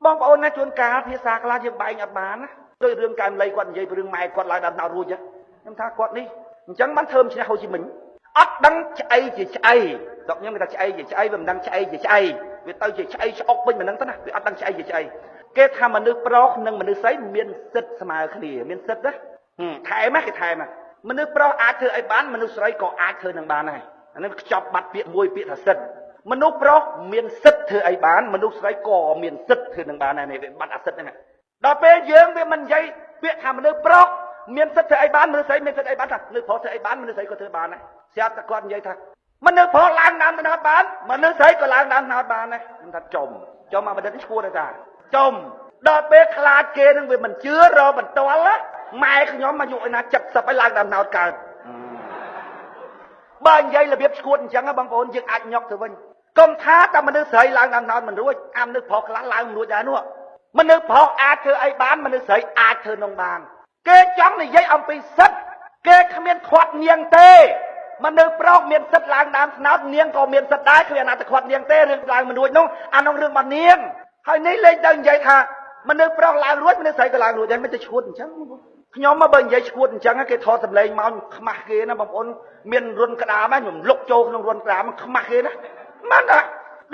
បងប្អូនណាជួនកាលភាសាខ្លះយើងបែងអត់បានណាដោយរឿងកែមលៃគាត់និយាយពីរឿងម៉ែគាត់ឡើងដល់រួចខ្ញុំថាគាត់នេះអញ្ចឹងបានធ្វើឈ្នះហូជីមិញអត់ដឹងឆ្អីជាឆ្អីដល់ខ្ញុំគេថាឆ្អីជាឆ្អីវាមិនដឹងឆ្អីជាឆ្អីវាទៅជាឆ្អីឆ្អុកវិញមិនដឹងទៅណាវាអត់ដឹងឆ្អីជាឆ្អីគេថាមនុស្សប្រុសនិងមនុស្សស្រីមានសិទ្ធិស្មើគ្នាមានសិទ្ធិណាថែមគេថែមមនុស្សប្រុសអាចធ្វើអីបានមនុស្សស្រីក៏អាចធ្វើនឹងបានដែរអានេះខ្ចប់បាត់ពាក្យមួយពាក្យថាសិទ្ធិមនុស្សប្រុសមានសិទ្ធិធ្វើអីបានមនុស្សស្រីក៏មានសិទ្ធិធ្វើនឹងបានដែរនេះវាបាត់អាសិទ្ធិហ្នឹងដល់ពេលយើងវាមិននិយាយពាក្យថាមនុស្សប្រុសមានសិទ្ធិធ្វើអីបានមនុស្សស្រីមានសិទ្ធិអីបានថាមនុស្សប្រុសធ្វើអីបានមនុស្សស្រីក៏ធ្វើបានដែរស្រាប់តែគាត់និយាយថាមនុស្សប្រុសឡើងដើមត្នោតបានមនុស្សស្រីក៏ឡើងដើមត្នោតបានដែរខ្ញុំថាចំមកបណ្ឌិតឈួរដែរតាចំដល់ពេលខ្លាចគេនឹងវាមិនជឿរបន្ទាល់ម៉ែខ្ញុំអាយុឯណា70ហើយឡើងដើមត្នោតកើតបើនិយាយរបៀបឈួតអញ្ចឹងបងប្អូនយើងអាចញុកទៅវិញកុំថាតែមនុស្សស្រីឡើងដើមត្នោតមិនរួចអាមនុស្សប្រុសខ្លះឡើងមិនរួចដែរនោះមនុស្សប្រុសអាចធ្វើអីបានមនុស្សស្រីអាចធ្វើនំបានគេចង់និយាយអំពីសិទ្ធិគេគ្មានខាត់នាងទេមនុស្សប្រុសមានសិទ្ធិឡើងដើមត្នោតនាងក៏មានសិទ្ធិដែរគឺអាណាទៅខាត់នាងទេរឿងឡើងមិនរួចនោះអានោះរឿងរបស់នាងហើយនេះលេងទៅនិយាយថាមនុស្សប្រុសឡើងរួចមនុស្សស្រីក៏ឡើងរួចដែរមិនទៅឈួតអញ្ចឹងខ្ញុំមកបើនិយាយឈួតអញ្ចឹងគេថតសម្លេងមកខ្មាស់គេណាបងប្អូនមានរុនក្តាមណាខ្ញុំលុកចូលក្នុងរុនក្តាមខ្មាស់គេណាមិន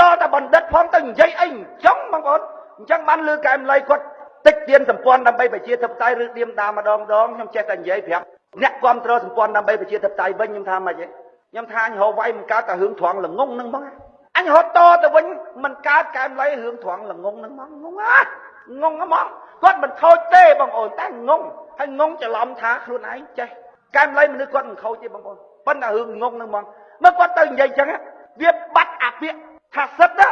ដល់តែបណ្ឌិតផងទៅនិយាយអីអញ្ចឹងបងប្អូនអញ្ចឹងបានលើកែមលៃគាត់តិចទៀនសម្ព័ន្ធដើម្បីប្រជាធិបតេយ្យឬឌៀមដាម្ដងខ្ញុំចេះតែនិយាយប្រាប់អ្នកគ្រប់គ្រងសម្ព័ន្ធដើម្បីប្រជាធិបតេយ្យវិញខ្ញុំថាម៉េចទេខ្ញុំថាអញហៅវាយមិនកើតតែរឿងត្រង់ល្ងងហ្នឹងបងអញហត់តទៅវិញមិនកើតកែមលៃរឿងត្រង់ល្ងងហ្នឹងហ្មងងងហ្មងគាត់មិនខូចទេបងប្អូនតែងងហើយងងច្រឡំថាខ្លួនឯងចេះកែមលៃមនុស្សគាត់មិនខូចទេបងប្អូនប៉ុន្តែរឿងងងហ្នឹងហ្មងមើលគាត់ទៅនិយាយអញ្ចឹងវាបាត់អាពាក្យថាសិទ្ធិ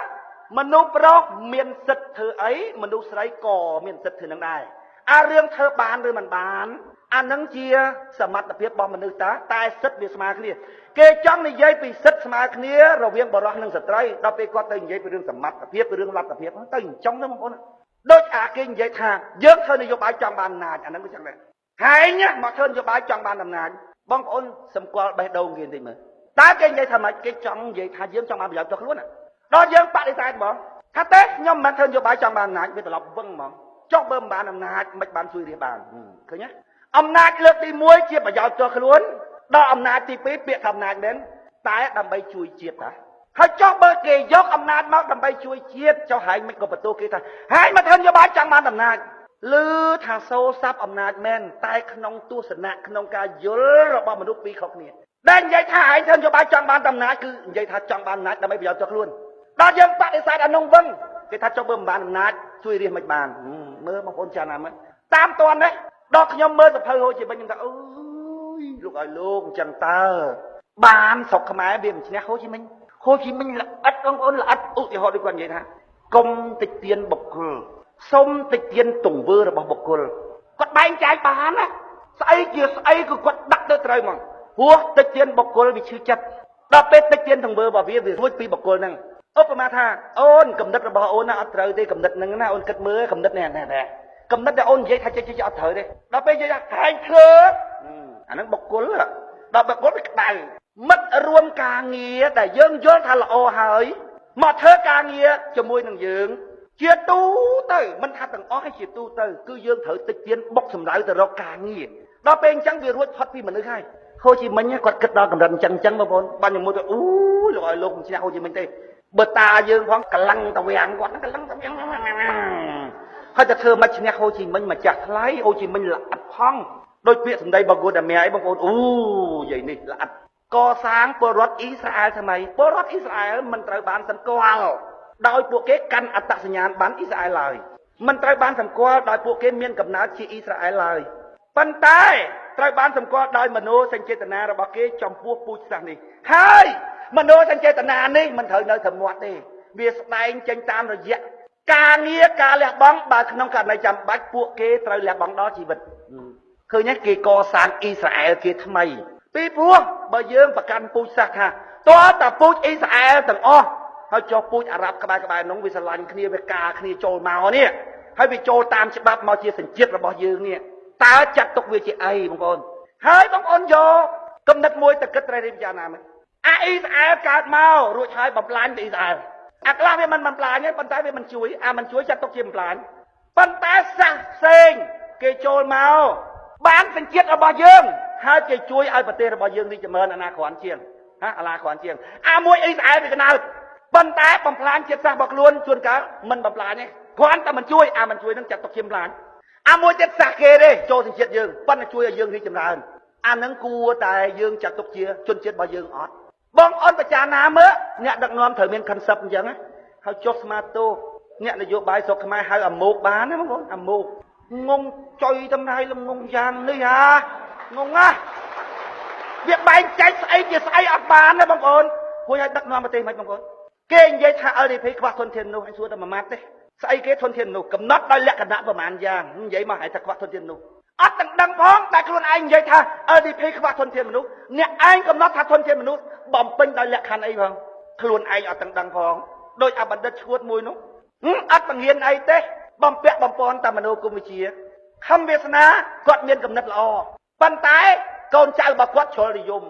មនុស្សប្រុសមានសិទ្ធិធ្វើអីមនុស្សស្រីក៏មានសិទ្ធិធ្វើនឹងដែរអារឿងធ្វើបានឬមិនបានអានឹងជាសមត្ថភាពរបស់មនុស្សតែសិទ្ធិវាស្មើគ្នាគេចង់និយាយពីសិទ្ធិស្មើគ្នារវាងបុរសនិងស្ត្រីដល់ពេលគាត់ទៅនិយាយពីរឿងសមត្ថភាពពីរឿងលទ្ធភាពទៅអញ្ចឹងទៅបងប្អូនដូចអាគេនិយាយថាយើងធ្វើនយោបាយចង់បានអំណាចអានឹងក៏ចឹងដែរហើយមកធ្វើនយោបាយចង់បានអំណាចបងប្អូនសម្គាល់បេះដូងគេបន្តិចមើលតើគេនិយាយថាម៉េចគេចង់និយាយថាយើងចង់បានប្រយោជន៍ទៅខ្លួនដល់យើងបដិសេធហ្មងថាទេខ្ញុំមិនធ្វើនយោបាយចង់បានអំណាចវាត្រឡប់វឹងហ្មងចុះបើមិនបានអំណាចមិនបានជួយរាជបានឃើញទេអំណាចលើកទី1ជាប្រយោជន៍ទៅខ្លួនដល់អំណាចទី2ពាក្យថាអំណាចមែនតែដើម្បីជួយជាតិតាហើយចុះបើគេយកអំណាចមកដើម្បីជួយជាតិចុះហែងមិនក៏បន្ទោសគេថាហែងមកធ្វើនយោបាយចង់បានអំណាចឮថាសូរស័ព្ទអំណាចមែនតែក្នុងទស្សនៈក្នុងការយល់របស់មនុស្សពីរខុសគ្នាដែលនិយាយថាហែងធ្វើនយោបាយចង់បានអំណាចគឺនិយាយថាចង់បានអំណាចដើម្បីប្រយោជន៍ទៅខ្លួនដល់យើងបដិសេធអានោះវឹងគេថាចុះបើមិនបានអំណាចជួយរាជមិនបានមើលបងប្អូនចាណាមើលតាមតន់នេះដល់ខ្ញុំមើលសភៅហូជីមិញខ្ញុំថាអើយលោកឲ្យលោកអញ្ចឹងតើបានស្រុកខ្មែរវាមិនឈ្នះហូជីមិញល្អិតបងប្អូនល្អិតឧទាហរណ៍ដូចគាត់និយាយថាកុំតិចទៀនបុគ្គលសុំតិចទៀនទង្វើរបស់បុគ្គលគាត់បែងចែកបានណាស្អីជាស្អីគឺគាត់ដាក់ទៅត្រូវហ្មងព្រោះតិចទៀនបុគ្គលវាឈឺចិត្តដល់ពេលតិចទៀនទង្វើរបស់វារួចពីបុគ្គលហ្នឹងឧបមាថាអូនកំណត់របស់អូនណាអត់ត្រូវទេកំណត់ហ្នឹងណាអូនគិតមើលកំណត់នេះណាកំណត់ដែលអូននិយាយថាចេះអត់ត្រូវទេដល់ពេលនិយាយថាហែងធ្វើអាហ្នឹងបុគ្គលដល់បុគ្គលវាក្តៅមិត្តរួមការងារដែលយើងយល់ថាល្អហើយមកធ្វើការងារជាមួយនឹងយើងជាទូទៅមិនថាទាំងអស់ឲ្យជាទូទៅគឺយើងត្រូវតិចទៀនបុកសម្ដៅទៅរកការងារដល់ពេលអញ្ចឹងវារួចផុតពីមនុស្សហើយហូជីមិញគាត់គិតដល់កម្រិតអញ្ចឹងបងប្អូនបានខ្ញុំមួយទៅអូយលោកឲ្យលោកមិនឈ្នះហូជីមិញទេបើតាយើងផងកលាំងតវាំងគាត់កលាំងតវាំងហើយតែធ្វើមិនឈ្នះហូជីមិញម្ចាស់ថ្លៃហូជីមិញល្អិតផងដូចពាក្យសម្ដីរបស់គូដាមៀអីបងប្អូនអូនិយាយនេះល្អិតកសាងពលរដ្ឋអ៊ីស្រាអែលថ្មីពលរដ្ឋអ៊ីស្រាអែលមិនត្រូវបានសម្គាល់ដោយពួកគេកាន់អត្តសញ្ញាណប័ណ្ណអ៊ីស្រាអែលឡើយមិនត្រូវបានសម្គាល់ដោយពួកគេមានកំណើតជាអ៊ីស្រាអែលឡើយប៉ុន្តែត្រូវបានសម្គាល់ដោយមនោសញ្ចេតនារបស់គេចំពោះពូជសាសន៍នេះហើយមនោសញ្ចេតនានេះមិនត្រូវនៅតែមាត់ទេវាស្ដែងចេញតាមរយៈការងារការលះបង់បើក្នុងករណីចាំបាច់ពួកគេត្រូវលះបង់ដល់ជីវិតឃើញទេគេកសាងអ៊ីស្រាអែលគេថ្មីពីព្រោះបើយើងប្រកាន់ពូជសាសន៍ថាតើតាពូជអ៊ីស្រាអែលទាំងអស់ហើយចុះពូជអារ៉ាប់ក្បែរនោះវាស្រឡាញ់គ្នាវាការគ្នាចូលមកនេះហើយវាចូលតាមច្បាប់មកជាសញ្ជាតិរបស់យើងនេះតើចាត់ទុកវាជាអីបងប្អូនហើយបងប្អូនយកគំនិតមួយទៅគិតត្រូវរៀបពិចារណាមើលអ៊ីស្រាអែលកើតមករួចហើយបំផ្លាញទៅអ៊ីស្រាអែល អាខ្លះវាមិនផ្លាញទេប៉ុន្តែវាមិនជួយមិនជួយចាត់ទុកជាមិនផ្លាញប៉ុន្តែសាសផ្សេងគេចូលមកបានសញ្ជាតិរបស់យើងហើយគេជួយឲ្យប្រទេសរបស់យើងរីកចម្រើនអនាគតជាងអាឡាគ្រាន់ជាងមួយអីស្អែកវាកណើតប៉ុន្តែបំផ្លាញជាតិសាសន៍របស់ខ្លួនជួនកាលមិនបំផ្លាញទេគ្រាន់តែមិនជួយមិនជួយនឹងចាត់ទុកជាបំផ្លាញមួយទៀតសាសគេទេចូលសញ្ជាតិយើងប៉ុន្តែជួយឲ្យយើងរីកចម្រើនហ្នឹងគួរតែយើងចាត់ទុកជាជនជាតិរបស់យើងអត់បងប្អូនប្រចារណាមើលអ្នកដឹកនាំត្រូវមាន concept អញ្ចឹងហើយចុះស្មាតទោអ្នកនយោបាយស្រុកខ្មែរហៅអាម៉ូកបានណាបងប្អូនអាម៉ូកងងចុយតម្រៃលងងយ៉ាងនេះងងវាបែងចែកស្អីជាស្អីអត់បានណាបងប្អូនគួរឲ្យដឹកនាំប្រទេសមិនបងប្អូនគេនិយាយថា LDP ខ្វះធនធាននោះឲ្យសួរតែមួយម៉ាត់ទេស្អីគេធនធាននោះកំណត់ដោយលក្ខណៈប្រមាណយ៉ាងនិយាយមកឲ្យថាខ្វះធនធាននោះអត់ទាំងដឹងផងតែខ្លួនឯងនិយាយថា LDP ខ្វះធនធានមនុស្សអ្នកឯងកំណត់ថាធនធានមនុស្សបំពេញដោយលក្ខខណ្ឌអីផងខ្លួនឯងអត់ទាំងដឹងផងដោយអបណ្ឌិតឈួតមួយនោះអត់បង្រៀនអីទេបំពាក់បំពន់តែមនោគមវិជ្ជាខំវាសនាគាត់មានកំណត់ល្អប៉ុន្តែកូនចៅរបស់គាត់ជ្រុលនិយម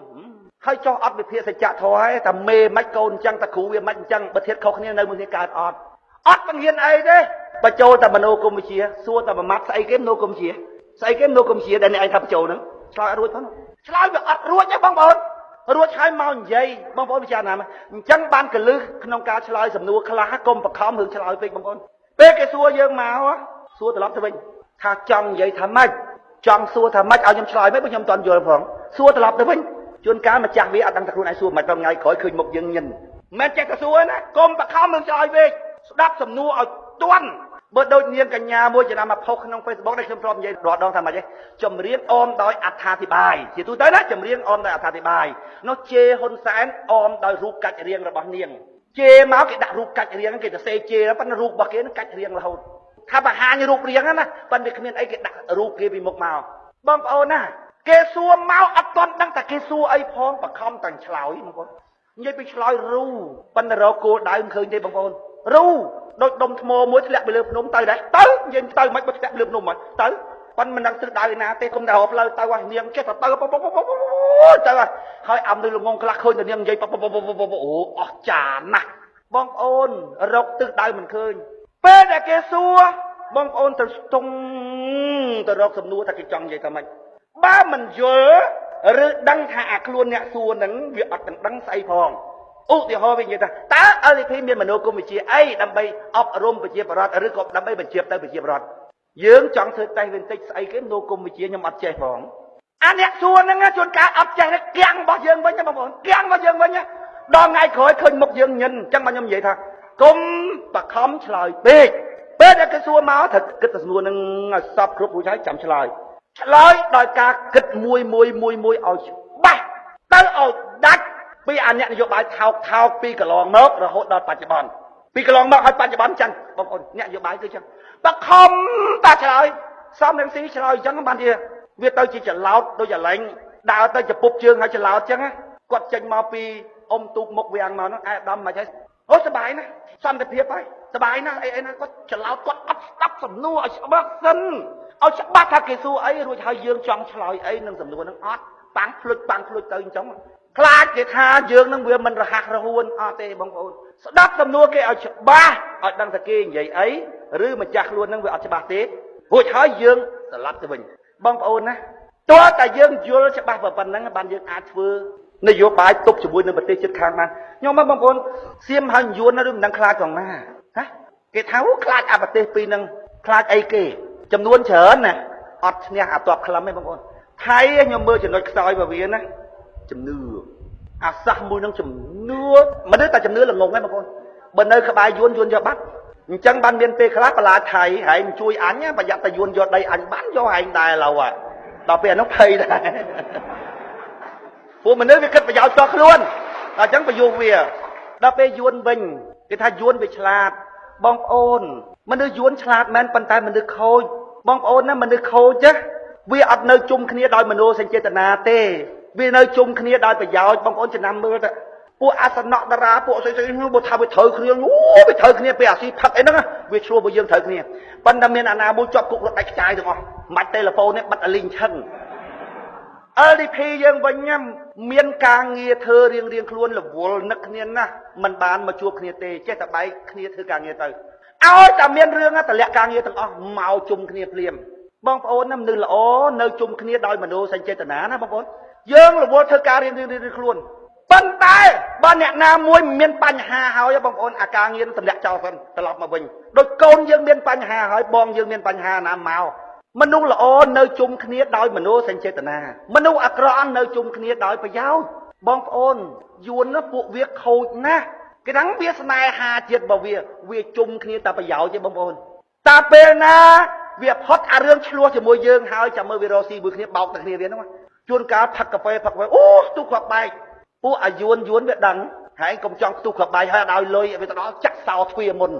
ហើយចោះអត់វិភាគសច្ចធម៌ហើយតែមេមិនកូនអញ្ចឹងតែគ្រូវាមិនអញ្ចឹងបើធៀបខុសគ្នានៅមួយគ្នាកើតអត់បង្រៀនអីទេបញ្ចូលតែមនោគមវិជ្ជាសួរតែមួយម៉ាត់ស្អីគេមនោគមវិជ្ជាស្អីគេមនោគមវិជ្ជាដែលអ្នកឯងថាបញ្ចូលហ្នឹងឆ្លើយអត់រួចផងឆ្លើយវាអត់រួចទេបងប្អូនរួចហើយមកនិយាយបងប្អូនពិចារណាមើលអញ្ចឹងបានកលឹះក្នុងការឆ្លើយសំណួរខ្លះកុំបខំរឿងឆ្លើយពេកបងប្អូនពេលគេសួរយើងមកសួរត្រឡប់ទៅវិញថាចង់និយាយថាម៉េចចង់សួរថាម៉េចឲ្យខ្ញុំឆ្លើយមិនខ្ញុំមិនទាន់យល់ផងសួរត្រឡប់ទៅវិញជួនកាលម្ចាស់វាអត់ដឹងថាខ្លួនឯងសួរមិនដល់ថ្ងៃក្រោយឃើញមុខយើងញិនមិនចេះតែសួរណាកុំបខំរឿងឆ្លើយពេកស្ដាប់សំណួរឲ្យទាន់បើដូចនាងកញ្ញាមួយចំណាំមកផុសក្នុង Facebook នេះខ្ញុំធ្លាប់និយាយរាល់ដងថាម៉េចទេចម្រៀងអមដោយអត្ថាធិប្បាយជាទូទៅណាចម្រៀងអមដោយអត្ថាធិប្បាយនោះជេហ៊ុនសែនអមដោយរូបកាច់រៀងរបស់នាងជេមកគេដាក់រូបកាច់រៀងគេទៅសេជេប៉ុន្តែរូបរបស់គេនឹងកាច់រៀងរហូតថាបង្ហាញរូបរាងណាប៉ុន្តែគ្មានអីគេដាក់រូបគេពីមុខមកបងប្អូនណាគេសួរមកអត់ទាន់ដឹងតែគេសួរអីផងបខំតាំងឆ្លើយបងប្អូននិយាយពីឆ្លើយរូប៉ុន្តែរកគោលដៅឃើញទេបងប្អូនរូដូចដុំថ្មមួយធ្លាក់ពីលើភ្នំទៅដែរទៅនិយាយទៅមិនបាច់ធ្លាក់លើភ្នំមកទៅប៉ុន្តែមិនដឹងទិសដៅឯណាទេគុំតែរកផ្លូវទៅហើយនាងចេះតែទៅទៅហើយអំនៅល្ងងខ្លះឃើញតែនាងនិយាយអូអស់ចាណាស់បងប្អូនរកទិសដៅមិនឃើញពេលដែលគេសួរបងប្អូនទៅស្ទង់ទៅរកសំណួរថាគេចង់និយាយថាម៉េចបើមិនយល់ឬដឹងថាអាខ្លួនអ្នកសួរហ្នឹងវាអត់ដឹងស្អីផងឧទាហរណ៍វិញនិយាយថាតើ LDP មានមនោគមវិជ្ជាអីដើម្បីអប់រំប្រជាពលរដ្ឋឬក៏ដើម្បីបញ្ជាទៅប្រជាពលរដ្ឋយើងចង់ធ្វើតេស្តវិញតិចស្អីគេមនោគមវិជ្ជាខ្ញុំអត់ចេះផងអ្នកសួរហ្នឹងជួនកាលអត់ចេះគៀងរបស់យើងវិញបងប្អូនគៀងរបស់យើងវិញដល់ថ្ងៃក្រោយឃើញមុខយើងញិនអញ្ចឹងមកខ្ញុំនិយាយថាកុំបខំឆ្លើយពេកពេលដែលគេសួរមកត្រូវគិតទៅសំណួរហ្នឹងឲ្យសពគ្រប់រួចហើយចាំឆ្លើយដោយការគិតមួយឲ្យច្បាស់ទៅឲ្យដាច់ពីអ្នកនយោបាយថោកពីកន្លងមករហូតដល់បច្ចុប្បន្នពីកន្លងមកហើយបច្ចុប្បន្នចឹងបងប្អូនអ្នកនយោបាយគឺចឹងបខំតាឆ្លើយសំរងស៊ីឆ្លើយចឹងបានជាវាទៅជាច្រឡោតដូចអាឡែងដើរទៅចពុបជើងហើយច្រឡោតចឹងគាត់ចេញមកពីអ៊ំទូកមុខវាំងមកនោះឯកឧត្តមមិនហើយអូសบายណាស់សន្តិភាពហើយសบายណាស់អីណាគាត់ច្រឡោតគាត់អត់ស្ដាប់សំណួរឲ្យច្បាស់សិនឲ្យច្បាស់ថាគេសួរអីរួចហើយយើងចង់ឆ្លើយអីនឹងសំណួរហ្នឹងអត់ប៉ាំងភ្លុចទៅអញ្ចឹងខ្លាចគេថាយើងនឹងវាមិនរហ័សរហួនអត់ទេបងប្អូនស្ដាប់សំណួរគេឲ្យច្បាស់ឲ្យដឹងថាគេនិយាយអីឬម្ចាស់ខ្លួននឹងវាអត់ច្បាស់ទេរួចហើយយើងត្រឡប់ទៅវិញបងប្អូនណាតើតែយើងយល់ច្បាស់ប៉ុណ្ណឹងបានយើងអាចធ្វើនយោបាយទប់ជាមួយនឹងប្រទេសជិតខាងបានខ្ញុំមកបងប្អូនសៀមហើយយួនឬមិនដឹងខ្លាចក្នុងណាហ៎គេថាខ្លាចអាប្រទេសពីរនឹងខ្លាចអីគេចំនួនច្រើនណាអត់ឈ្នះអាតបក្លឹមទេបងប្អូនថៃខ្ញុំមើលចំណុចខ្សោយរបស់វាណាជំនឿអាសាសមួយនឹងជំនឿមិនតែជំនឿល្ងងទេបងប្អូនបើនៅក្បែរយួនយកបាត់អញ្ចឹងបានមានពេលខ្លះបន្លាថៃហែងជួយអញប្រយ័ត្នតែយួនយកដីអញបានយកហែងដែរឡូវដល់ពេលអានោះភ័យដែរពួកមនុស្សវាគិតប្រយោជន៍ផ្ទាល់ខ្លួនដល់អញ្ចឹងប្រយុទ្ធវាដល់ពេលយួនវិញគេថាយួនវាឆ្លាតបងប្អូនមនុស្សយួនឆ្លាតមែនប៉ុន្តែមនុស្សខូចបងប្អូនណាមនុស្សខូចវាអត់នៅជុំគ្នាដោយមនោសញ្ចេតនាទេវានៅជុំគ្នាដោយប្រយោជន៍បងប្អូនចំណាំមើលទៅពួកអាសនៈតារាពួកស្អីបើថាវាត្រូវគ្នាវាត្រូវគ្នាពេលអាស៊ីផឹកអីហ្នឹងវាឆ្លោះពួកយើងត្រូវគ្នាប៉ុន្តែមានអាណាមួយជាប់គុករត់ដាច់ខ្ចាយទាំងអស់មិនបាច់ទេលេហ្វូននេះបាត់អលីងឆឹង LDP យើងវិញ មានការងារធ្វើរៀងខ្លួនរវល់នឹកគ្នាណាស់មិនបានមកជួបគ្នាទេចេះតែបែកគ្នាធ្វើការងារទៅឲ្យតែមានរឿងតម្លាក់ការងារទាំងអស់មកជុំគ្នាភ្លាមបងប្អូនមនុស្សល្អនៅជុំគ្នាដោយមនោសញ្ចេតនាណាបងប្អូនយើងរវល់ធ្វើការរៀងខ្លួនប៉ុន្តែបើអ្នកណាមួយមានបញ្ហាហើយបងប្អូនអាការងារតម្លាក់ចោលសិនត្រឡប់មកវិញដូចកូនយើងមានបញ្ហាហើយបងយើងមានបញ្ហាណាមកមនុស្សល្អនៅជុំគ្នាដោយមនោសញ្ចេតនាមនុស្សអាក្រក់នៅជុំគ្នាដោយប្រយោជន៍បងប្អូនយួនពួកវាខូចណាស់គេថាវាស្នេហាជាតិរបស់វាជុំគ្នាតែប្រយោជន៍ទេបងប្អូនតែពេលណាវាផុតអារឿងឆ្លោះជាមួយយើងហើយចាំមើលវារកស៊ីមួយគ្នាបោកតែគ្នាវាហ្នឹងជួនកាលផឹកកាហ្វេអូស្ទុះគ្រាប់បែកពួកអាយួនវាដឹងហើយកុំចង់ស្ទុះគ្រាប់បែកហើយឲ្យលុយវាទៅដល់ចាក់សោទ្វារមុន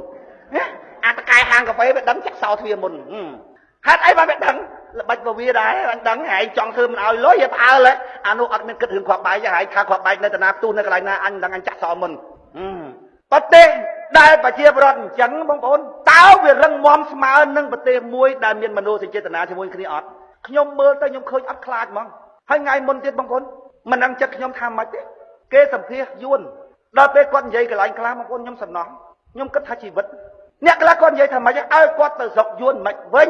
អាតកែហាងកាហ្វេវាដឹងចាក់សោទ្វារមុនហេតុអីបានវាដឹងល្បិចរបស់វាដែរអញដឹងហើយចង់ធ្វើមិនឲ្យលុយវាផ្អើលអានោះអត់មានគិតរឿងគ្រាប់បែកទេហើយថាគ្រាប់បែកនៅតាណាផ្ទុះនៅកន្លែងណាអញដឹងអញចាក់សោមុនប្រទេសដែលប្រជាពលរដ្ឋអញ្ចឹងបងប្អូនតើវារឹងមាំស្មើនឹងប្រទេសមួយដែលមានមនោសញ្ចេតនាជាមួយគ្នាអត់ខ្ញុំមើលទៅខ្ញុំឃើញអត់ខ្លាចហ្មងហើយថ្ងៃមុនទៀតបងប្អូនមិនដឹងចិត្តខ្ញុំថាម៉េចទេគេសម្ភាសយួនដល់ពេលគាត់និយាយកន្លែងខ្លះបងប្អូនខ្ញុំសំណោះខ្ញុំគិតថាជីវិតអ្នកខ្លះគាត់និយាយថាម៉េចឲ្យគាត់ទៅស្រុកយួនមិនវិញ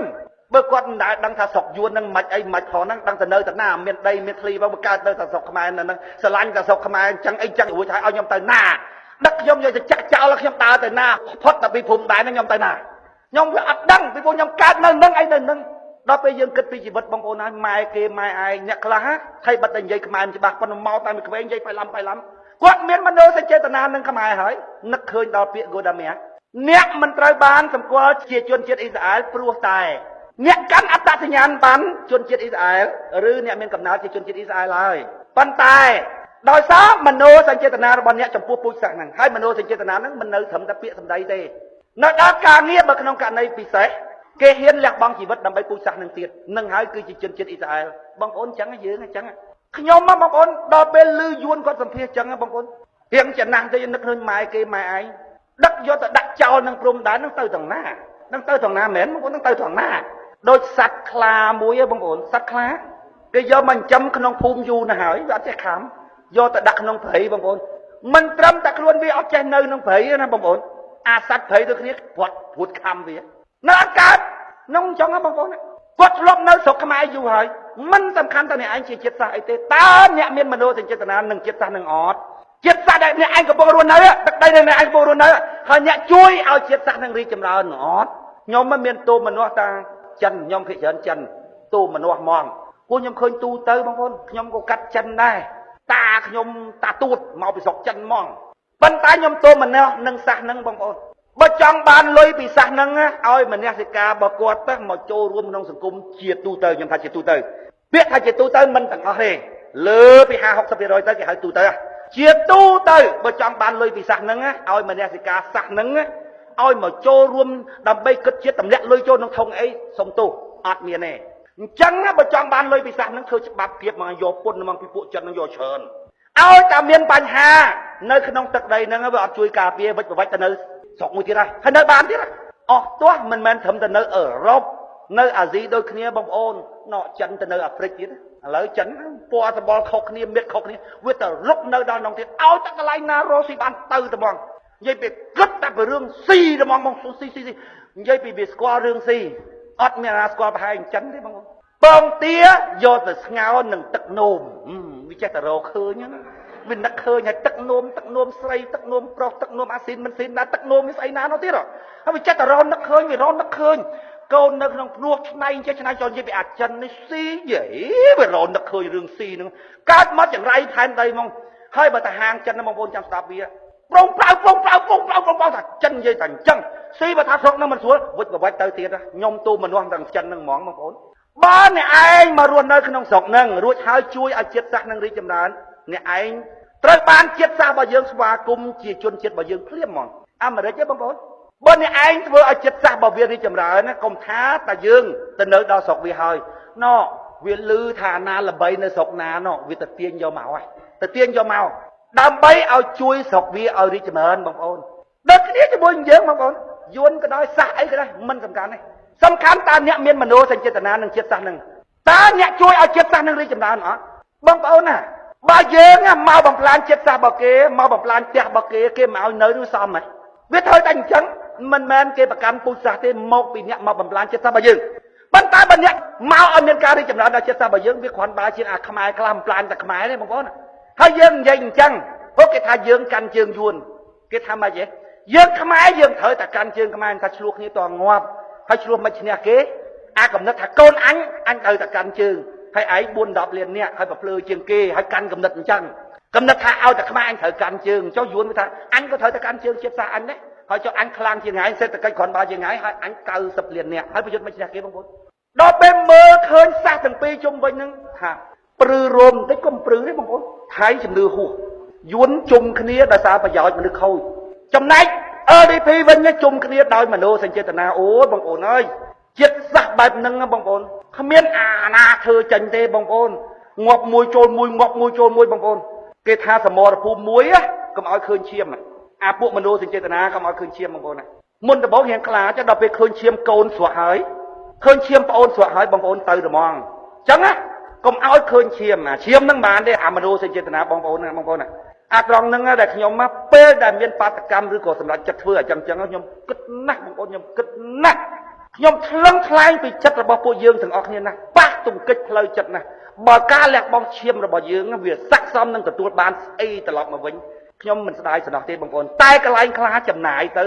បើគាត់មិនដែលដឹងថាស្រុកយួននឹងមិនអីមិនផងហ្នឹងដឹងទៅនៅទៅណាមានដីមានធ្លីមកកើតទៅតែស្រុកខ្មែរនៅហ្នឹងស្រឡាញ់តែស្រុកខ្មែរអញ្ចឹងអីចឹងរួចហើយឲ្យខ្ញុំទៅណាដឹកខ្ញុំយកទៅចាក់ចោលខ្ញុំដើរទៅណាផុតតែពីភូមិដែរហ្នឹងខ្ញុំទៅណាខ្ញុំវាអត់ដឹងពីព្រោះខ្ញុំកើតនៅហ្នឹងអីនៅហ្នឹងដល់ពេលយើងគិតពីជីវិតបងប្អូនហើយម៉ែគេម៉ែឯងអ្នកខ្លះថៃបាត់តែនិយាយខ្មែរមិនច្បាស់ប៉ុន្តែមកតែមួយក្វែងនិយាយបៃឡំគាត់មានមនោសញ្ចេតនានឹងខ្មែរហើយនឹកឃើញដល់ពាក្យ Godamia អ្នកមិនត្រូវបានសម្គាល់ជាជនជាតិអ៊ីស្រាអែលព្រោះតែអ្នកកាន់អត្តសញ្ញាណប័ណ្ណជនជាតិអ៊ីស្រាអែលឬអ្នកមានកំណើតជាជនជាតិអ៊ីស្រាអែលហើយប៉ុន្តែដោយសារមនោសញ្ចេតនារបស់អ្នកចំពោះពូជសាសន៍ហ្នឹងហើយមនោសញ្ចេតនាហ្នឹងមិននៅត្រឹមតែពាក្យសម្ដីទេនៅដល់ការងារបើក្នុងករណីពិសេសគេហ៊ានលះបង់ជីវិតដើម្បីពូជសាសន៍នឹងទៀតនឹងហើយគឺជាជនជាតិអ៊ីស្រាអែលបងប្អូនអញ្ចឹងយើងអញ្ចឹងខ្ញុំបងប្អូនដល់ពេលលឺយួនគាត់សម្ភាសអញ្ចឹងបងប្អូនរៀងចំណាស់ទៅនឹកឃើញម៉ែគេម៉ែឯងដឹកយកទៅដាក់ចោលនឹងព្រំដែននឹងទៅត្រង់ណានឹងទៅត្រង់ណាមែនបងប្អូននឹងទៅត្រង់ណាដូចសត្វខ្លាមួយបងប្អូនសត្វខ្លាគេយកមកចិញ្ចឹមក្នុងភូមិយូរណាស់ហើយវាអត់ចេះខំយកទៅដាក់ក្នុងព្រៃបងប្អូនមិនត្រឹមតែខ្លួនវាអត់ចេះនៅក្នុងព្រៃណាបងប្អូនអាសត្វព្រៃទៅគ្នាគាត់ព្រួតខំវានៅអត់កើតក្នុងអញ្ចឹងបងប្អូនគាត់ធ្លាប់នៅស្រុកខ្មែរយូរហើយមិនសំខាន់តើអ្នកឯងជាជាតិសាសន៍អីទេតើអ្នកមានមនោសញ្ចេតនានឹងជាតិសាសន៍នឹងអត់ជាតិសាសន៍ដែលអ្នកឯងកំពុងរស់នៅទឹកដីដែលអ្នកឯងកំពុងរស់នៅហើយអ្នកជួយឲ្យជាតិសាសន៍នឹងរីកចម្រើនអត់ខ្ញុំមិនមានទូមនោសតាចិនខ្ញុំភិកច្រើនចិនទូមនោសហ្មងពួកខ្ញុំឃើញទូទៅបងប្អូនខ្ញុំក៏កាត់ចិនដែរតាខ្ញុំតាទូតមកពីស្រុកចិនហ្មងប៉ុន្តែខ្ញុំទូមនោសនឹងសាសន៍នឹងបងប្អូនបើចង់បានលុយពីសាសហ្នឹងឲ្យមនសិការរបស់គាត់ទៅមកចូលរួមក្នុងសង្គមជាទូទៅខ្ញុំថាជាទូទៅពាក្យថាជាទូទៅមិនទាំងអស់ទេលើពី 50-60% ទៅគេហៅទូទៅជាទូទៅបើចង់បានលុយពីសាសហ្នឹងឲ្យមនសិការសាសហ្នឹងឲ្យមកចូលរួមដើម្បីគិតជាតិទម្លាក់លុយចូលក្នុងធុងអីសុំទោសអត់មានទេអញ្ចឹងបើចង់បានលុយពីសាសហ្នឹងធ្វើច្បាប់ភាពមកយកពុនមកពីពួកចិននឹងយកច្រើនឲ្យតែមានបញ្ហានៅក្នុងទឹកដីហ្នឹងវាអត់ជួយការពារវិច្ចប្រវត្តិទៅនៅស្រុកមួយទៀតហើយនៅបានទៀតអស់ទាស់មិនមែនត្រឹមតែនៅអឺរ៉ុបនៅអាស៊ីដូចគ្នាបងប្អូនណោចិនទៅនៅអាហ្វ្រិកទៀតឥឡូវចិនពណ៌សម្បល់ខុសគ្នាមាត់ខុសគ្នាវាទៅលុកនៅដល់ក្នុងទៀតឲ្យតែកន្លែងណារស់ស៊ីបានទៅតែហ្មងនិយាយពីគិតតែពីរឿងស៊ីតែហ្មងបងស៊ីនិយាយពីវាស្គាល់រឿងស៊ីអត់មានអាស្គាល់ប្រហែលចិនទេបងបងទាយកទៅស្ងោរនឹងទឹកនោមវាចេះតែរកឃើញហ្នឹងវានឹកឃើញហើយទឹកនោមស្រីទឹកនោមប្រុសទឹកនោមអាស៊ីនមិនស៊ីនណាទឹកនោមវាស្អីណានោះទៀតហើយវាចេះតែរកនឹកឃើញវារកនឹកឃើញកូននៅក្នុងភ្នោះឆ្នៃចេះឆ្នៃចោលនិយាយពីអាចិននេះស៊ីយេវារកនឹកឃើញរឿងស៊ីហ្នឹងកើតមកចង្រៃផែនដីហ្មងហើយបើតាហាងចិនបងប្អូនចាំស្ដាប់វាប្រងប្រៅថាចិននិយាយតែអញ្ចឹងស៊ីបើថាស្រុកហ្នឹងមិនស្រួលវិច្ចប្រវត្តិទៅទៀតខ្ញុំទូមនោះទាំងចិនហ្នឹងហ្មងបងប្អូនបើអ្នកឯងមករស់នៅក្នុងស្រុកហ្នឹងរួចហើយជួយឲ្យជាតិសាសន៍នឹងរីកចម្រើនអ្នកឯងត្រូវបានជាតិសាសន៍របស់យើងស្វាគមន៍ជាជនជាតិរបស់យើងភ្លាមហ្មងអាមេរិកទេបងប្អូនបើអ្នកឯងធ្វើឲ្យជាតិសាសន៍របស់វារីកចម្រើនណាកុំថាតែយើងទៅនៅដល់ស្រុកវាហើយណោវាលឺថាណាល្បីនៅស្រុកណាណោវាទៅទាញយកមកហើយទៅទាញយកមកដើម្បីឲ្យជួយស្រុកវាឲ្យរីកចម្រើនបងប្អូនដូចគ្នាជាមួយយើងបងប្អូនយួនក៏ដោយសាសអីក៏ដោយមិនសំខាន់ទេសំខាន់តើអ្នកមានមនោសញ្ចេតនានឹងជាតិសាសន៍នឹងតើអ្នកជួយឲ្យជាតិសាសន៍នឹងរីកចម្រើនអត់បងប្អូនណា បើយើងមកបំផ្លាញចិត្តសាសរបស់គេមកបំផ្លាញផ្ទះរបស់គេមកឲ្យនៅនោះសមហ៎វាធ្វើតែអញ្ចឹងមិនមែនគេប្រកាន់ពូជសាសទេមកពីអ្នកមកបំផ្លាញចិត្តសាសរបស់យើងប៉ុន្តែបើអ្នកមកឲ្យមានការរីកចម្រើនដល់ចិត្តសាសរបស់យើងវាគ្រាន់បើជាអាខ្មែរខ្លះបំផ្លាញតែខ្មែរទេបងប្អូនហើយយើងនិយាយអញ្ចឹងពួកគេថាយើងកាន់ជើងយួនគេថាម៉េចទេយើងខ្មែរយើងត្រូវតែកាន់ជើងខ្មែរថាឆ្លោះគ្នាតងាប់ហើយឆ្លោះមិនឈ្នះគេអាកំណត់ថាកូនអញត្រូវតែកាន់ជើងហើយឯង4-10លាននាក់ហើយប្រភ្លឺជាងគេហើយកាន់កំណត់អញ្ចឹងកំណត់ថាឲ្យតែខ្មែរអញត្រូវកាន់ជើងចុះយួនវាថាអញក៏ត្រូវតែកាន់ជើងជាតិសាសអញដែរហើយចុះអញខ្លាំងជាងឯងសេដ្ឋកិច្ចគ្រាន់បើជាងឯងហើយអញ90លាននាក់ហើយប្រយុទ្ធមិនឈ្នះគេបងប្អូនដល់ពេលមើលឃើញសាសទាំងពីរជុំវិញហ្នឹងថាព្រឺរោមបន្តិចក៏ព្រឺទេបងប្អូនថៃជំនឿហួសយួនជុំគ្នាដោយសារប្រយោជន៍មនុស្សខូចចំណែក LDP វិញជុំគ្នាដោយមโนសញ្ចេតនាអូយបងប្អូនអើយចិត្តសាសបែបហ្នឹងបងប្អូនគ្មានអាណាធ្វើចាញ់ទេបងប្អូនងាប់មួយចូលមួយងាប់មួយចូលមួយបងប្អូនគេថាសមរភូមិមួយកុំឲ្យឃើញឈាមអាពួកមโนសញ្ចេតនាកុំឲ្យឃើញឈាមបងប្អូនមុនដំបូងរៀងខ្លាចដល់ពេលឃើញឈាមកូនស្រក់ហើយឃើញឈាមប្អូនស្រក់ហើយបងប្អូនទៅត្មងអញ្ចឹងណាកុំឲ្យឃើញឈាមឈាមហ្នឹងបានទេអាមโนសញ្ចេតនាបងប្អូនអាត្រង់ហ្នឹងដែលខ្ញុំពេលដែលមានបាតកម្មឬក៏សម្រាប់ចិត្តធ្វើអញ្ចឹងខ្ញុំគិតណាស់បងប្អូនខ្ញុំគិតណាស់ខ្ញុំថ្លឹងថ្លែងពីចិត្តរបស់ពួកយើងទាំងអស់គ្នាណាប៉ះទង្គិចផ្លូវចិត្តណាបើការលះបង់ឈាមរបស់យើងវាស័ក្តិសមនឹងទទួលបានស្អីត្រឡប់មកវិញខ្ញុំមិនស្ដាយសំណោះទេបងប្អូនតែកន្លែងខ្លះចំណាយទៅ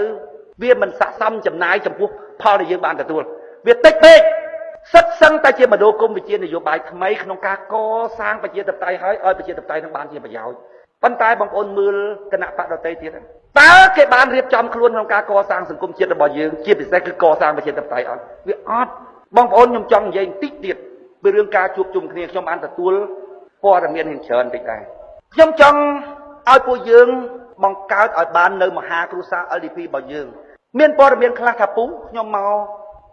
វាមិនស័ក្តិសមចំណាយចំពោះផលដែលយើងបានទទួលវាតិចពេកសិតសឹងតែជាមនោគមវិជ្ជានយោបាយថ្មីក្នុងការកសាងប្រជាធិបតេយ្យឲ្យប្រជាធិបតេយ្យនឹងបានជាប្រយោជន៍ប៉ុន្តែបងប្អូនមើលគណៈបកដទៃទៀតតើគេបានរៀបចំខ្លួនក្នុងការកសាងសង្គមជាតិរបស់យើងជាពិសេសគឺកសាងប្រជាធិបតេយ្យអត់វាអត់បងប្អូនខ្ញុំចង់និយាយបន្តិចទៀតពីរឿងការជួបជុំគ្នាខ្ញុំបានទទួលព័ត៌មានច្រើនតិចដែរខ្ញុំចង់ឲ្យពួកយើងបង្កើតឲ្យបាននៅមហាគ្រួសារ LDP របស់យើងមានព័ត៌មានខ្លះថាពូខ្ញុំមក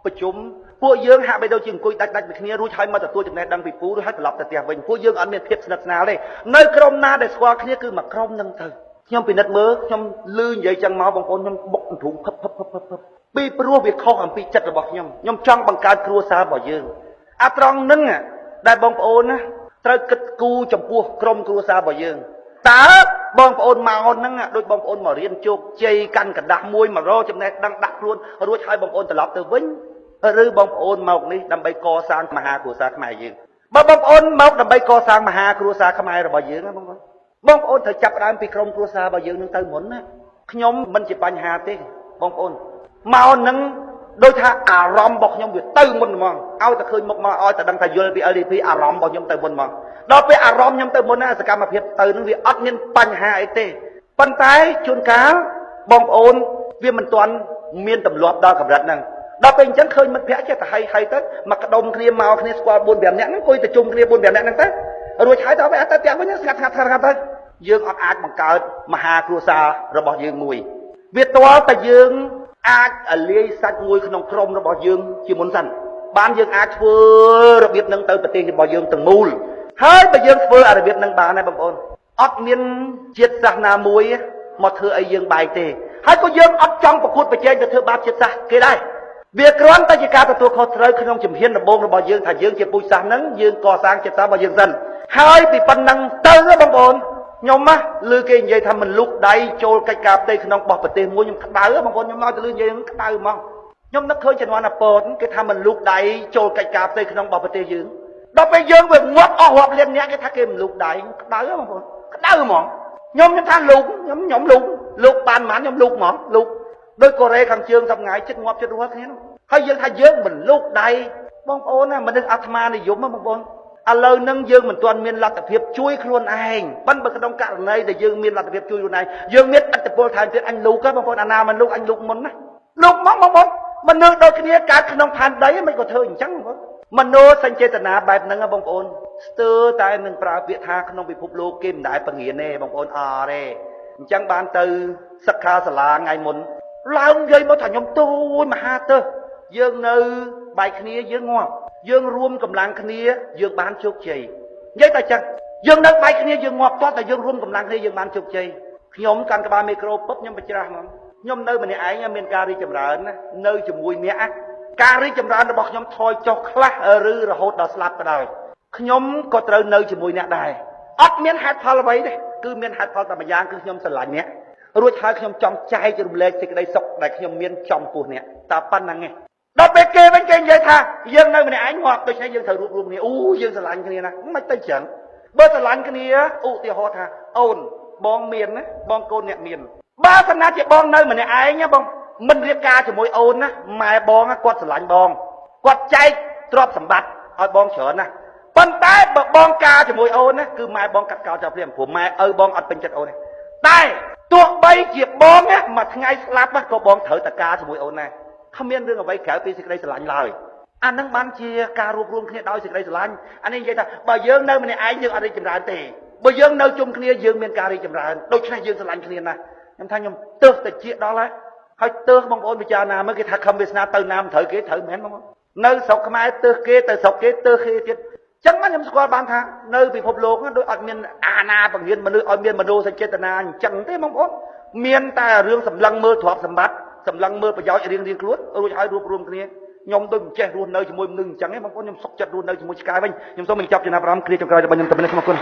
ប្រជុំពួកយើងហាក់បីដូចជាអង្គុយដាច់ពីគ្នារួចហើយមកទទួលចំណេះដឹងពីពូរួចហើយត្រឡប់ទៅផ្ទះវិញពួកយើងអត់មានភាពស្និទ្ធស្នាលទេនៅក្រុមណាដែលស្គាល់គ្នាគឺមួយក្រុមហ្នឹងទៅខ្ញុំពិនិត្យមើលខ្ញុំលឺនិយាយចឹងមកបងប្អូនខ្ញុំបុកទ្រូងភឹបពីព្រោះវាខុសអំពីចិត្តរបស់ខ្ញុំចង់បង្កើតគ្រួសាររបស់យើងអាត្រង់ហ្នឹងដែលបងប្អូនណាត្រូវគិតគូរចំពោះក្រុមគ្រួសាររបស់យើងតើបងប្អូនមកហ្នឹងដូចបងប្អូនមករៀនជោគជ័យកាន់กระดาษមួយមករកចំណេះដឹងដាក់ខ្លួនរួចហើយបងប្អូនត្រឡប់ទៅវិញឬបងប្អូនមកនេះដើម្បីកសាងមហាគ្រួសារខ្មែរយើងបើបងប្អូនមកដើម្បីកសាងមហាគ្រួសារខ្មែររបស់យើងណាបងប្អូនត្រូវចាប់ផ្ដើមពីក្រុមគ្រួសាររបស់យើងនឹងទៅមុនណាខ្ញុំមិនជាបញ្ហាទេបងប្អូនមកនឹងដោយថាអារម្មណ៍របស់ខ្ញុំវាទៅមុនហ្មងឲ្យតែឃើញមុខមកឲ្យតែដឹងថាយល់ពី LDP អារម្មណ៍របស់ខ្ញុំទៅមុនហ្មងដល់ពេលអារម្មណ៍ខ្ញុំទៅមុនណាសកម្មភាពទៅនឹងវាអត់មានបញ្ហាអីទេប៉ុន្តែជួនកាលបងប្អូនវាមិនទាន់មានទម្លាប់ដល់កម្រិតហ្នឹងដល់ពេលអញ្ចឹងឃើញមិត្តភក្តិចេះតែហើយទៅមកក្ដុំគ្នាមកគ្នាស្គាល់ 4-5 នាក់ហ្នឹងអង្គុយទៅជុំគ្នា 4-5 នាក់ហ្នឹងទៅរួចហើយដល់ពេលអត់ទៅផ្ទះវិញស្ងាត់ទៅយើងអត់អាចបង្កើតមហាគ្រួសាររបស់យើងមួយវាទាល់តែយើងអាចលាយសាច់មួយក្នុងក្រុមរបស់យើងជាមុនសិនបានយើងអាចធ្វើរបៀបហ្នឹងទៅប្រទេសរបស់យើងទាំងមូលហើយបើយើងធ្វើរបៀបហ្នឹងបានហើយបងប្អូនអត់មានជាតិសាសន៍ណាមួយមកធ្វើឲ្យយើងបែកទេហើយក៏យើងអត់ចង់ប្រកួតប្រជែងទៅធ្វើបាបជាតិសាសន៍គេដែរវាគ្រាន់តែជាការទទួលខុសត្រូវក្នុងជំហានដំបូងរបស់យើងថាយើងជាពូជសាសន៍ហ្នឹងយើងកសាងជាតិសាសន៍របស់យើងសិនហើយពីប៉ុណ្ណឹងទៅបងប្អូនខ្ញុំឮគេនិយាយថាមិនលូកដៃចូលកិច្ចការផ្ទៃក្នុងរបស់ប្រទេសមួយខ្ញុំក្តៅបងប្អូនខ្ញុំមកទៅលឺនិយាយហ្នឹងក្តៅហ្មងខ្ញុំនឹកឃើញជំនាន់អាពតគេថាមិនលូកដៃចូលកិច្ចការផ្ទៃក្នុងរបស់ប្រទេសយើងដល់ពេលយើងវាងាប់អស់រាប់លានអ្នកគេថាគេមិនលូកដៃក្តៅបងប្អូនក្តៅហ្មងខ្ញុំថាលូកខ្ញុំលូកបានប៉ុន្មានខ្ញុំលូកហ្មងលូកដោយកូរ៉េខាងជើងសប្ងៃចិត្តងាប់ចិត្តរស់គ្នាហើយយើងថាយើងមិនលូកដៃបងប្អូនណាមនុស្សអាត្មានិយមបងប្អូនឥឡូវហ្នឹងយើងមិនទាន់មានលទ្ធភាពជួយខ្លួនឯងប៉ុន្តែក្នុងករណីដែលយើងមានលទ្ធភាពជួយខ្លួនឯងយើងមានឥទ្ធិពលថែមទៀតអញលូកហ្នឹងបងប្អូនអាណាមិនលូកអញលូកមុនណាលូកមកបងប្អូនមនុស្សដូចគ្នាកើតក្នុងផែនដីមិនក៏ធ្វើអញ្ចឹងបងប្អូនមនោសញ្ចេតនាបែបហ្នឹងបងប្អូនស្ទើរតែនឹងប្រើពាក្យថាក្នុងពិភពលោកគេមិនដែលបង្រៀនទេបងប្អូនអរទេអញ្ចឹងបានទៅសិក្ខាសាលាថ្ងៃមុនឡើងនិយាយមកថាខ្ញុំទូចមហាទើសយើងនៅបែកគ្នាយើងងាប់យើងរួមកម្លាំងគ្នាយើងបានជោគជ័យនិយាយតែចឹងយើងនៅបែកគ្នាយើងងាប់តោះតែយើងរួមកម្លាំងគ្នាយើងបានជោគជ័យខ្ញុំកាន់ក្បាលមីក្រូពុបខ្ញុំបច្រាស់ហ្មងខ្ញុំនៅម្នាក់ឯងមានការរីកចម្រើនណានៅជាមួយអ្នកការរីកចម្រើនរបស់ខ្ញុំថយចុះខ្លះឬរហូតដល់ស្លាប់ក៏ដោយខ្ញុំក៏ត្រូវនៅជាមួយអ្នកដែរ អត់មានហេតុផលអ្វីទេគឺមានហេតុផលតែម្យ៉ាងគឺខ្ញុំស្រឡាញ់អ្នករួចហើយខ្ញុំចង់ចែករំលែកសេចក្តីសុខដែលខ្ញុំមានចំពោះអ្នកតែប៉ុណ្្នឹងឯងដល់ពេលគេវិញគេនិយាយថាយើងនៅម្នាក់ឯងងាប់ដូច្នេះយើងត្រូវរួបរวมគ្នាអូយើងស្រឡាញ់គ្នាណាមិនទៅចឹងបើស្រឡាញ់គ្នាឧទាហរណ៍ថាអូនបងមានណាបងកូនអ្នកមានបើសិនណាជាបងនៅម្នាក់ឯងបងមិនរៀបការជាមួយអូនណាម៉ែបងគាត់ស្រឡាញ់បងគាត់ចែកទ្រព្យសម្បត្តិឲ្យបងច្រើនណាប៉ុន្តែបើបងការជាមួយអូនណាគឺម៉ែបងកាត់កោតចោលព្រាមព្រោះម៉ែឪបងអត់ពេញចិត្តអូនទេតែទោះបីជាបងមួយថ្ងៃស្លាប់ក៏បងត្រូវតែការជាមួយអូនដែរគ្មានរឿងអ្វីក្រៅពីសេចក្តីស្រឡាញ់ឡើយអានឹងបានជាការរួបរวมគ្នាដោយសេចក្តីស្រឡាញ់អានេះនិយាយថាបើយើងនៅម្នាក់ឯងយើងអត់រីកចម្រើនទេបើយើងនៅជុំគ្នាយើងមានការរីកចម្រើនដូច្នេះយើងស្រឡាញ់គ្នាណាស់ខ្ញុំថាខ្ញុំទើសតិចដល់ហើយទើសបងប្អូនពិចារណាមើលគេថាខំវាសនាទៅណាមិនត្រូវគេត្រូវមែនបងនៅស្រុកខ្មែរទើសគេទៅស្រុកគេទើសគេទៀតចឹងខ្ញុំស្គាល់បានថានៅពិភពលោកដូចអត់មានអាណាបង្រៀនមនុស្សឲ្យមានមនោសញ្ចេតនាអញ្ចឹងទេបងប្អូនមានតែរឿងសម្លឹងមើលទ្រព្យសម្បត្តិសម្លឹងមើលប្រយោជន៍រៀងខ្លួនរួចហើយរួបរวมគ្នាខ្ញុំដូចមិនចេះរស់នៅជាមួយមនុស្សអញ្ចឹងទេបងប្អូនខ្ញុំសុខចិត្តរស់នៅជាមួយឆ្កែវិញខ្ញុំសូមបញ្ចប់ចំណាប់អារម្មណ៍គ្រាចុងក្រោយរបស់ខ្ញុំទៅនេះសូមអរគុណ